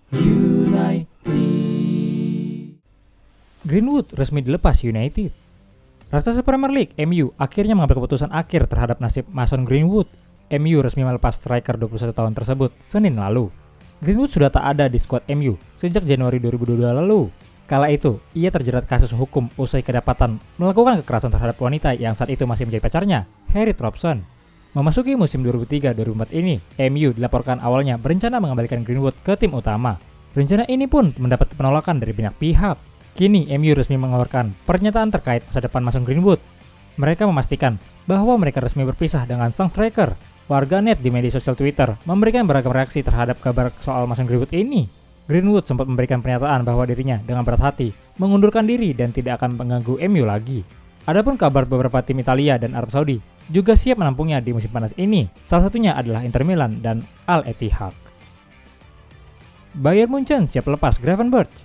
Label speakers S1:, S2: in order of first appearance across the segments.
S1: United. Greenwood resmi dilepas United. Raksasa Premier League MU akhirnya mengambil keputusan akhir terhadap nasib Mason Greenwood. MU resmi melepas striker 21 tahun tersebut Senin lalu. Greenwood sudah tak ada di skuad MU sejak Januari 2022 lalu. Kala itu, ia terjerat kasus hukum usai kedapatan melakukan kekerasan terhadap wanita yang saat itu masih menjadi pacarnya, Harriet Robson. Memasuki musim 2003-2004 ini, MU dilaporkan awalnya berencana mengembalikan Greenwood ke tim utama. Rencana ini pun mendapat penolakan dari banyak pihak. Kini MU resmi mengeluarkan pernyataan terkait masa depan Mason Greenwood. Mereka memastikan bahwa mereka resmi berpisah dengan sang striker. Warganet di media sosial Twitter memberikan beragam reaksi terhadap kabar soal Mason Greenwood ini. Greenwood sempat memberikan pernyataan bahwa dirinya dengan berat hati mengundurkan diri dan tidak akan mengganggu MU lagi. Adapun kabar beberapa tim Italia dan Arab Saudi juga siap menampungnya di musim panas ini. Salah satunya adalah Inter Milan dan Al Ittihad. Bayern Munchen siap lepas Gravenberch.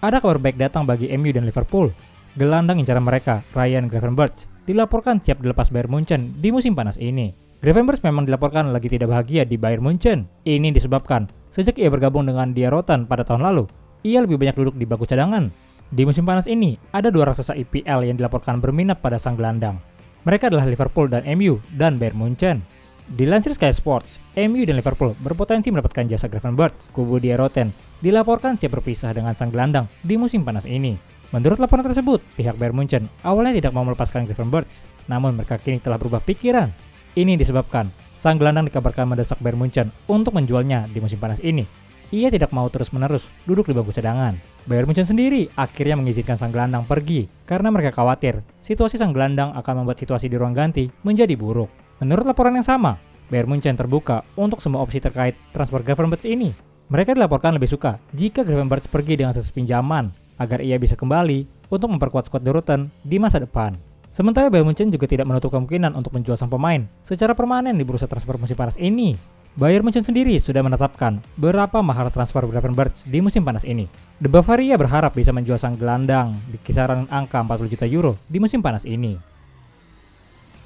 S1: Ada kabar baik datang bagi MU dan Liverpool. Gelandang incaran mereka, Ryan Gravenberch, dilaporkan siap dilepas Bayern Munchen di musim panas ini. Gravenberch memang dilaporkan lagi tidak bahagia di Bayern Munchen. Ini disebabkan sejak ia bergabung dengan Die Roten pada tahun lalu, ia lebih banyak duduk di bangku cadangan. Di musim panas ini, ada dua raksasa IPL yang dilaporkan berminat pada sang gelandang. Mereka adalah Liverpool dan MU dan Bayern Munchen. Dilansir Sky Sports, MU dan Liverpool berpotensi mendapatkan jasa Gravenberch. Kubu Die Roten dilaporkan siap berpisah dengan sang gelandang di musim panas ini. Menurut laporan tersebut, pihak Bayern Munchen awalnya tidak mau melepaskan Gravenberch, namun mereka kini telah berubah pikiran. Ini disebabkan sang gelandang dikabarkan mendesak Bayern Munchen untuk menjualnya di musim panas ini. Ia tidak mau terus-menerus duduk di bangku cadangan. Bayern Munchen sendiri akhirnya mengizinkan sang gelandang pergi karena mereka khawatir situasi sang gelandang akan membuat situasi di ruang ganti menjadi buruk. Menurut laporan yang sama, Bayern Munchen terbuka untuk semua opsi terkait transfer Gravenberch ini. Mereka dilaporkan lebih suka jika Gravenberch pergi dengan status pinjaman agar ia bisa kembali untuk memperkuat skuad Die Roten di masa depan. Sementara Bayern Munchen juga tidak menutup kemungkinan untuk menjual sang pemain secara permanen di bursa transfer musim panas ini. Bayern Munchen sendiri sudah menetapkan berapa mahar transfer Gravenberch di musim panas ini. The Bavaria berharap bisa menjual sang gelandang di kisaran angka 40 juta euro di musim panas ini.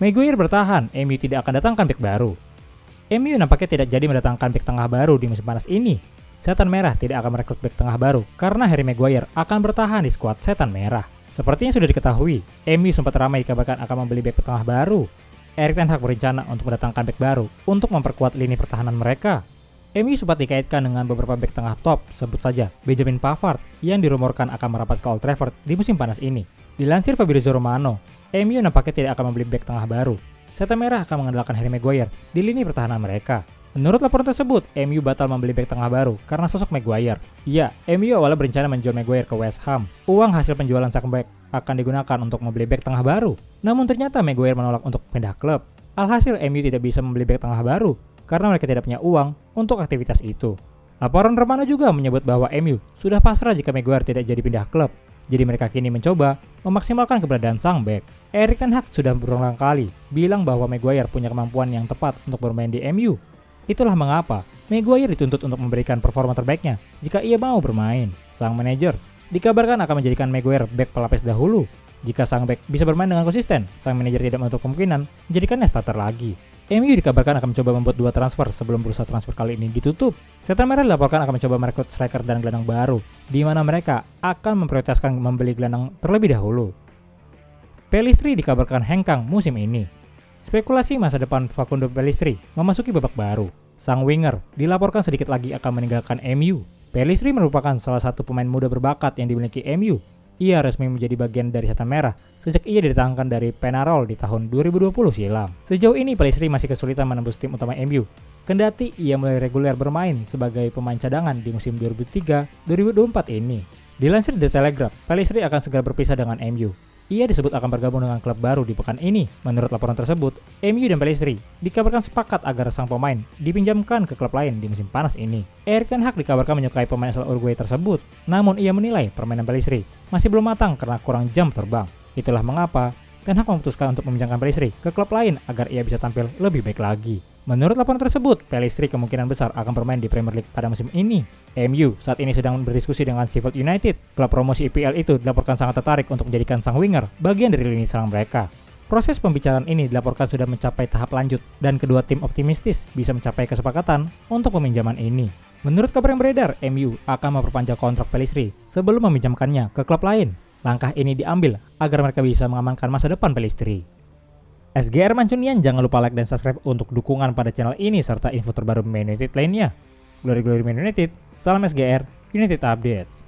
S1: Maguire bertahan, MU tidak akan datangkan bek baru. MU nampaknya tidak jadi mendatangkan bek tengah baru di musim panas ini. Setan Merah tidak akan merekrut bek tengah baru karena Harry Maguire akan bertahan di skuad Setan Merah. Seperti yang sudah diketahui, MU sempat ramai dikabarkan akan membeli bek tengah baru. Erik ten Hag berencana untuk mendatangkan bek baru untuk memperkuat lini pertahanan mereka. MU sempat dikaitkan dengan beberapa bek tengah top, sebut saja Benjamin Pavard yang dirumorkan akan merapat ke Old Trafford di musim panas ini. Dilansir Fabrizio Romano, MU nampaknya tidak akan membeli bek tengah baru. Setan Merah akan mengandalkan Harry Maguire di lini pertahanan mereka. Menurut laporan tersebut, MU batal membeli bek tengah baru karena sosok Maguire. Ya, MU awalnya berencana menjual Maguire ke West Ham. Uang hasil penjualan sang bek akan digunakan untuk membeli bek tengah baru. Namun ternyata Maguire menolak untuk pindah klub. Alhasil MU tidak bisa membeli bek tengah baru karena mereka tidak punya uang untuk aktivitas itu. Laporan Romano juga menyebut bahwa MU sudah pasrah jika Maguire tidak jadi pindah klub. Jadi mereka kini mencoba memaksimalkan keberadaan sang bek. Erik ten Hag sudah berulang kali bilang bahwa Maguire punya kemampuan yang tepat untuk bermain di MU. Itulah mengapa Maguire dituntut untuk memberikan performa terbaiknya jika ia mau bermain. Sang manajer dikabarkan akan menjadikan Maguire bek pelapis dahulu. Jika sang bek bisa bermain dengan konsisten, sang manajer tidak menutup kemungkinan menjadikannya starter lagi. MU dikabarkan akan mencoba membuat dua transfer sebelum bursa transfer kali ini ditutup. Setan Merah dilaporkan akan mencoba merekrut striker dan gelandang baru, di mana mereka akan memprioritaskan membeli gelandang terlebih dahulu. Pellistri dikabarkan hengkang musim ini. Spekulasi masa depan Facundo Pellistri memasuki babak baru. Sang winger dilaporkan sedikit lagi akan meninggalkan MU. Pellistri merupakan salah satu pemain muda berbakat yang dimiliki MU. Ia resmi menjadi bagian dari Setan Merah sejak ia didatangkan dari Penarol di tahun 2020 silam. Sejauh ini Pellistri masih kesulitan menembus tim utama MU. Kendati ia mulai reguler bermain sebagai pemain cadangan di musim 2003-2024 ini. Dilansir The Telegraph, Pellistri akan segera berpisah dengan MU. Ia disebut akan bergabung dengan klub baru di pekan ini. Menurut laporan tersebut, MU dan Pellistri dikabarkan sepakat agar sang pemain dipinjamkan ke klub lain di musim panas ini. Erik ten Hag dikabarkan menyukai pemain asal Uruguay tersebut, namun ia menilai permainan Pellistri masih belum matang karena kurang jam terbang. Itulah mengapa Ten Hag memutuskan untuk meminjamkan Pellistri ke klub lain agar ia bisa tampil lebih baik lagi. Menurut laporan tersebut, Pellistri kemungkinan besar akan bermain di Premier League pada musim ini. MU saat ini sedang berdiskusi dengan Sheffield United. Klub promosi IPL itu dilaporkan sangat tertarik untuk menjadikan sang winger bagian dari lini serang mereka. Proses pembicaraan ini dilaporkan sudah mencapai tahap lanjut dan kedua tim optimistis bisa mencapai kesepakatan untuk peminjaman ini. Menurut kabar yang beredar, MU akan memperpanjang kontrak Pellistri sebelum meminjamkannya ke klub lain. Langkah ini diambil agar mereka bisa mengamankan masa depan Pellistri. SGR Mancunian, jangan lupa like dan subscribe untuk dukungan pada channel ini serta info terbaru Man United lainnya. Glory Man United, salam SGR, United Updates.